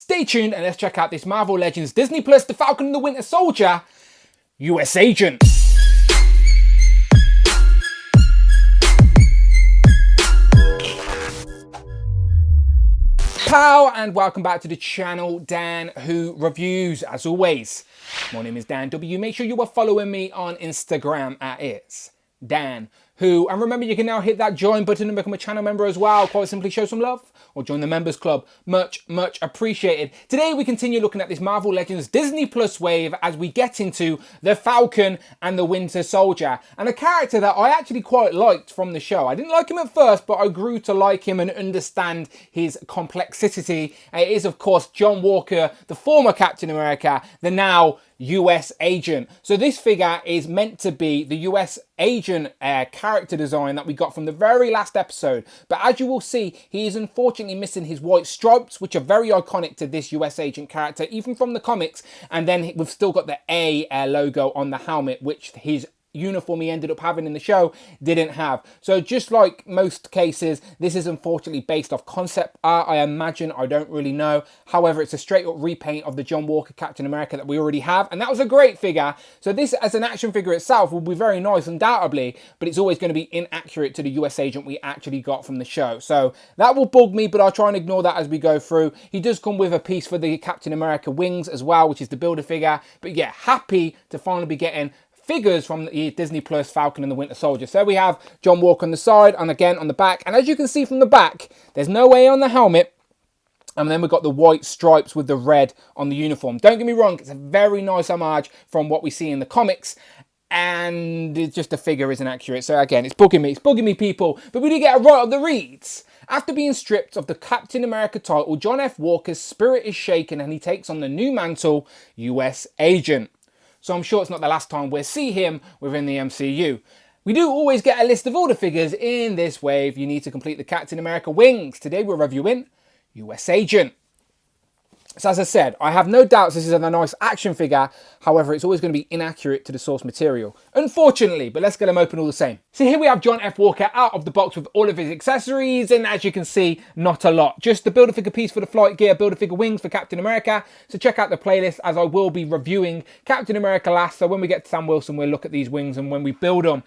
Stay tuned and let's check out this Marvel Legends Disney Plus The Falcon and the Winter Soldier US Agent. Pow, and welcome back to the channel, Dan Who Reviews. As always, my name is Dan W. Make sure you are following me on Instagram at It's Dan Who. And remember, you can now hit that join button and become a channel member as well. Quite simply show some love or join the members club. Much appreciated. Today we continue looking at this Marvel Legends Disney Plus wave as we get into the Falcon and the Winter Soldier, and a character that I actually quite liked from the show. I didn't like him at first, but I grew to like him and understand his complexity. It is, of course, John Walker, the former Captain America, the now US Agent. So this figure is meant to be the US Agent character design that we got from the very last episode. But as you will see, he is unfortunately missing his white stripes, which are very iconic to this US Agent character, even from the comics. And then we've still got the A logo on the helmet, which his uniform he ended up having in the show didn't have. So just like most cases, this is unfortunately based off concept art, I imagine. I don't really know. However, it's a straight up repaint of the John Walker Captain America that we already have, and that was a great figure. So this as an action figure itself will be very nice, undoubtedly, but it's always going to be inaccurate to the US Agent we actually got from the show. So that will bug me, but I'll try and ignore that as we go through. He does come with a piece for the Captain America wings as well, which is the builder figure. But yeah, happy to finally be getting figures from the Disney Plus Falcon and the Winter Soldier. So we have John Walker on the side and again on the back. And as you can see from the back, there's no A on the helmet. And then we've got the white stripes with the red on the uniform. Don't get me wrong, it's a very nice homage from what we see in the comics. And it's just the figure isn't accurate. So again, it's bugging me, people. But we do get a right on the reads. After being stripped of the Captain America title, John F. Walker's spirit is shaken and he takes on the new mantle, US Agent. So I'm sure it's not the last time we'll see him within the MCU. We do always get a list of all the figures in this wave. You need to complete the Captain America wings. Today we're reviewing US Agent. So as I said, I have no doubts this is a nice action figure. However, it's always going to be inaccurate to the source material, unfortunately, but let's get them open all the same. So here we have John F. Walker out of the box with all of his accessories, and as you can see, not a lot. Just the Build-A-Figure piece for the flight gear, Build-A-Figure wings for Captain America. So check out the playlist as I will be reviewing Captain America last. So when we get to Sam Wilson, we'll look at these wings and when we build them.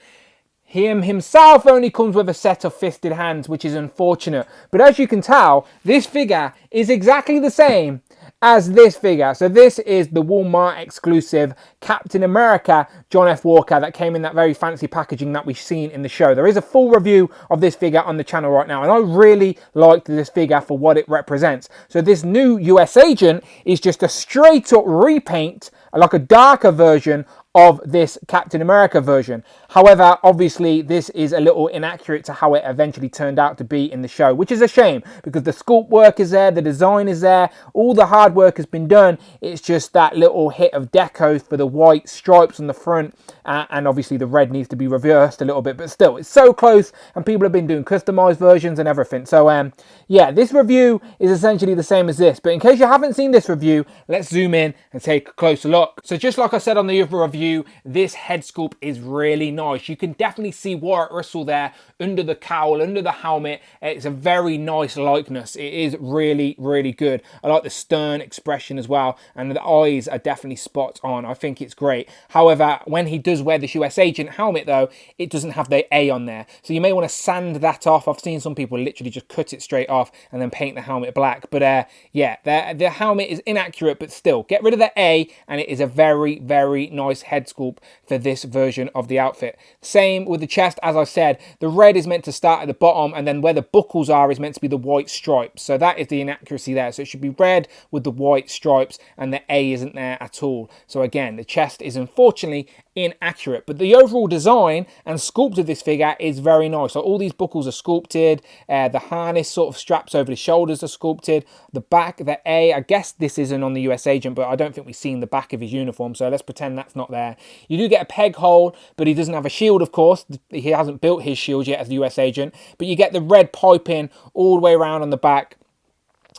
Him himself only comes with a set of fisted hands, which is unfortunate. But as you can tell, this figure is exactly the same as this figure. So this is the Walmart exclusive Captain America John F. Walker that came in that very fancy packaging that we've seen in the show. There is a full review of this figure on the channel right now, and I really liked this figure for what it represents. So this new US Agent is just a straight up repaint, like a darker version of this Captain America version. However, obviously this is a little inaccurate to how it eventually turned out to be in the show, which is a shame because the sculpt work is there, the design is there, all the hard work has been done. It's just that little hit of deco for the white stripes on the front, and obviously the red needs to be reversed a little bit, but still it's so close, and people have been doing customized versions and everything. So yeah, this review is essentially the same as this, but in case you haven't seen this review, let's zoom in and take a closer look. So just like I said on the other review, this head sculpt is really nice. You can definitely see Wyatt Russell there under the cowl, under the helmet. It's a very nice likeness. It is really, really good. I like the stern expression as well, and the eyes are definitely spot on. I think it's great. However, when he does wear this US Agent helmet though, it doesn't have the A on there. So you may want to sand that off. I've seen some people literally just cut it straight off and then paint the helmet black. But yeah, the helmet is inaccurate, but still, get rid of the A and it is a very, very nice head sculpt for this version of the outfit. Same with the chest. As I said, the red is meant to start at the bottom, and then where the buckles are is meant to be the white stripes. So that is the inaccuracy there. So it should be red with the white stripes, and the A isn't there at all. So again, the chest is unfortunately inaccurate, but the overall design and sculpt of this figure is very nice. So all these buckles are sculpted, the harness sort of straps over the shoulders are sculpted, the back, the A, I guess this isn't on the US Agent, but I don't think we've seen the back of his uniform, so let's pretend that's not there. You do get a peg hole, but he doesn't have a shield, of course. He hasn't built his shield yet as the US Agent, but you get the red piping all the way around on the back,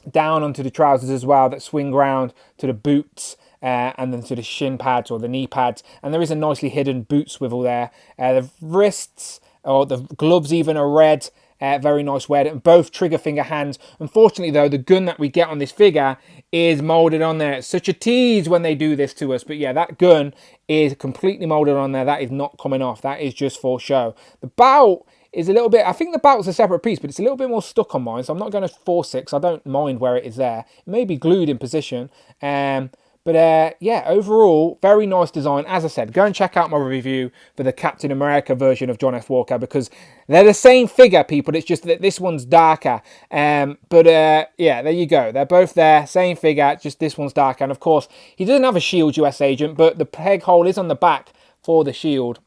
down onto the trousers as well, that swing round to the boots, and then to the shin pads or the knee pads, and there is a nicely hidden boot swivel there. The wrists, or the gloves even, are red, Very nice wear, and both trigger finger hands. Unfortunately though, the gun that we get on this figure is molded on there. It's such a tease when they do this to us, but yeah, that gun is completely molded on there. That is not coming off. That is just for show. The bout is a little bit, I think the bout's a separate piece, but it's a little bit more stuck on mine, so I'm not going to force it because I don't mind where it is there. It may be glued in position. Yeah, overall, very nice design. As I said, go and check out my review for the Captain America version of John F. Walker, because they're the same figure, people. It's just that this one's darker. Yeah, there you go. They're both there, same figure, just this one's darker. And of course, he doesn't have a shield, US Agent, but the peg hole is on the back for the shield.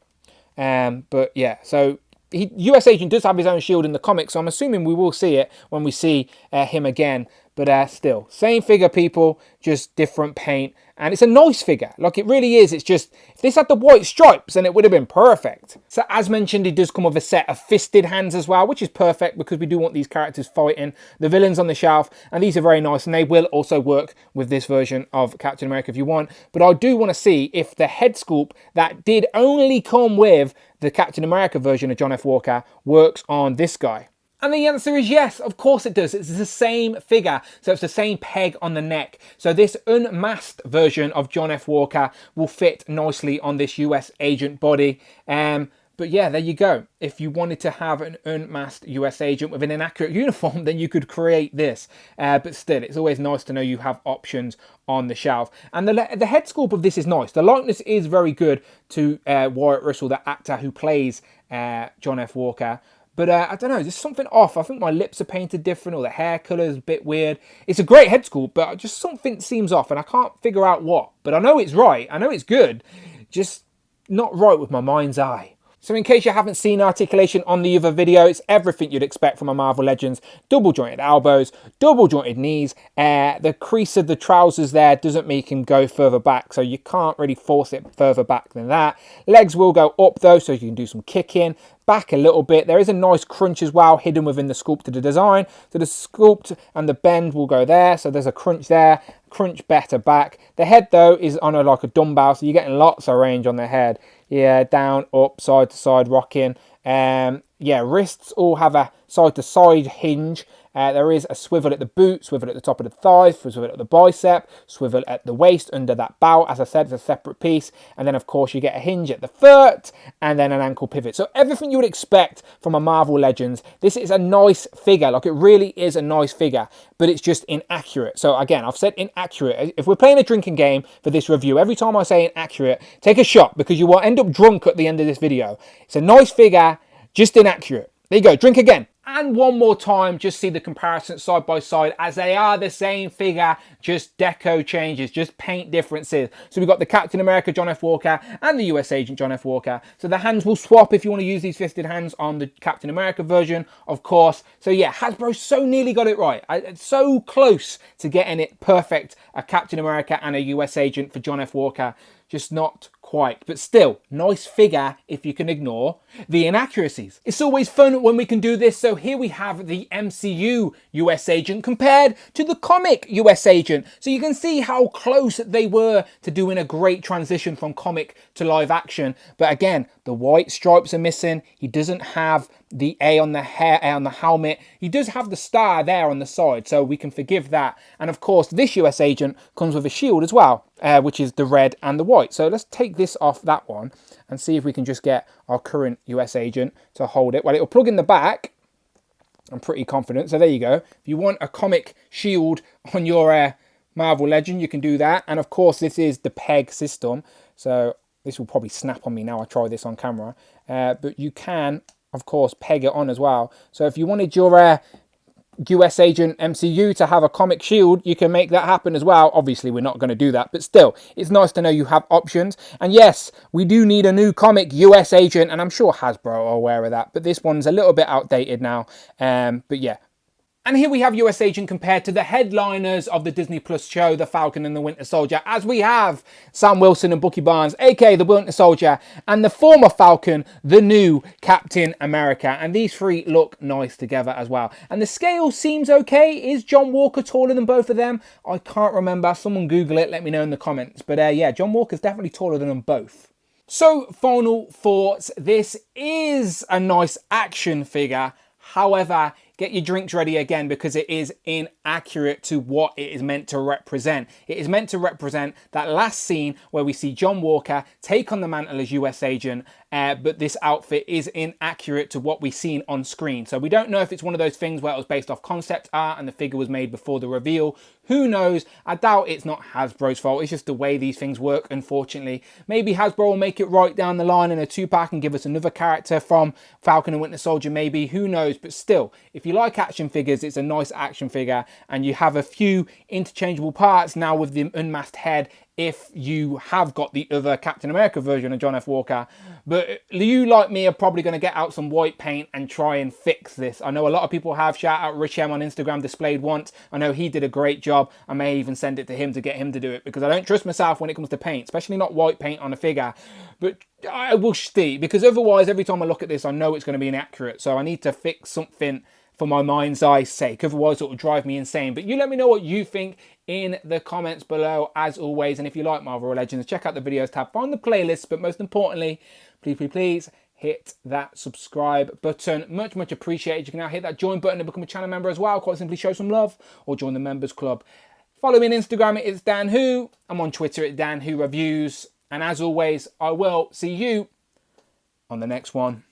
But yeah, so US Agent does have his own shield in the comics, so I'm assuming we will see it when we see him again. But still, same figure, people, just different paint. And it's a nice figure. Like, it really is. It's just, if this had the white stripes, then it would have been perfect. So as mentioned, it does come with a set of fisted hands as well, which is perfect because we do want these characters fighting the villains on the shelf. And these are very nice, and they will also work with this version of Captain America if you want. But I do want to see if the head sculpt that did only come with the Captain America version of John F. Walker works on this guy. And the answer is yes, of course it does. It's the same figure, so it's the same peg on the neck. So this unmasked version of John F. Walker will fit nicely on this US Agent body. But yeah, there you go. If you wanted to have an unmasked US Agent with an inaccurate uniform, then you could create this. But still, it's always nice to know you have options on the shelf. And the head sculpt of this is nice. The likeness is very good to Wyatt Russell, the actor who plays John F. Walker. But I don't know, there's something off. I think my lips are painted different, or the hair colour is a bit weird. It's a great head sculpt, but just something seems off, and I can't figure out what. But I know it's right. I know it's good. Just not right with my mind's eye. So in case you haven't seen Articulation on the other video, it's everything you'd expect from a Marvel Legends. Double jointed elbows, double jointed knees. The crease of the trousers there doesn't make him go further back, so you can't really force it further back than that. Legs will go up though, so you can do some kicking. Back a little bit. There is a nice crunch as well hidden within the sculpt of the design. So the sculpt and the bend will go there. So there's a crunch there. Crunch better back. The head though is on like a dumbbell, so you're getting lots of range on the head. Yeah, down, up, side to side rocking. Yeah, wrists all have a side to side hinge. There is a swivel at the boot, swivel at the top of the thigh, swivel at the bicep, swivel at the waist under that belt. As I said, it's a separate piece. And then, of course, you get a hinge at the foot and then an ankle pivot. So everything you would expect from a Marvel Legends. This is a nice figure. Like, it really is a nice figure, but it's just inaccurate. So, again, I've said inaccurate. If we're playing a drinking game for this review, every time I say inaccurate, take a shot because you will end up drunk at the end of this video. It's a nice figure, just inaccurate. There you go. Drink again. And one more time, just see the comparison side by side, as they are the same figure, just deco changes, just paint differences. So we've got the Captain America John F. Walker and the US Agent John F. Walker. So the hands will swap if you want to use these fisted hands on the Captain America version, of course. So yeah, Hasbro so nearly got it right. It's so close to getting it perfect, a Captain America and a US Agent for John F. Walker. Just not quite, but still, nice figure if you can ignore the inaccuracies. It's always fun when we can do this, so here we have the MCU US Agent compared to the comic US Agent. So you can see how close they were to doing a great transition from comic to live action. But again, the white stripes are missing. He doesn't have the A on the hair, A on the helmet. He does have the star there on the side, so we can forgive that. And of course, this US Agent comes with a shield as well, which is the red and the white. So let's take this off that one and see if we can just get our current US Agent to hold it. Well, it'll plug in the back. I'm pretty confident. So there you go. If you want a comic shield on your Marvel Legend, you can do that. And of course, this is the peg system. So this will probably snap on me now I try this on camera. But you can, of course, peg it on as well. So if you wanted your US Agent MCU to have a comic shield, you can make that happen as well. Obviously, we're not going to do that, but still, it's nice to know you have options. And yes, we do need a new comic US Agent, and I'm sure Hasbro are aware of that, but this one's a little bit outdated now. But yeah. And here we have US Agent compared to the headliners of the Disney Plus show, The Falcon and the Winter Soldier, as we have Sam Wilson and Bucky Barnes, aka the Winter Soldier, and the former Falcon, the new Captain America. And these three look nice together as well. And the scale seems okay. Is John Walker taller than both of them? I can't remember. Someone Google it, let me know in the comments. But yeah, John Walker's definitely taller than them both. So, final thoughts. This is a nice action figure. However, get your drinks ready again because it is inaccurate to what it is meant to represent. It is meant to represent that last scene where we see John Walker take on the mantle as US agent, but this outfit is inaccurate to what we've seen on screen. So we don't know if it's one of those things where it was based off concept art and the figure was made before the reveal. Who knows? I doubt it's not Hasbro's fault. It's just the way these things work, unfortunately. Maybe Hasbro will make it right down the line in a 2-pack and give us another character from Falcon and Winter Soldier, maybe. Who knows? But still, if you like action figures, it's a nice action figure, and you have a few interchangeable parts now with the unmasked head if you have got the other Captain America version of John F. Walker. But you, like me, are probably going to get out some white paint and try and fix this. I know a lot of people have. Shout out Rich M on Instagram, displayed once. I know he did a great job. I may even send it to him to get him to do it, because I don't trust myself when it comes to paint, especially not white paint on a figure. But I will see, because otherwise every time I look at this I know it's going to be inaccurate. So I need to fix something for my mind's eye's sake, otherwise it will drive me insane. But you let me know what you think in the comments below, as always. And if you like Marvel Legends, check out the videos tab, find the playlist, but most importantly, please hit that subscribe button. Much appreciated. You can now hit that join button and become a channel member as well. Quite simply show some love or join the members club. Follow me on Instagram, it's Dan Who. I'm on Twitter at Dan Who Reviews. And as always, I will see you on the next one.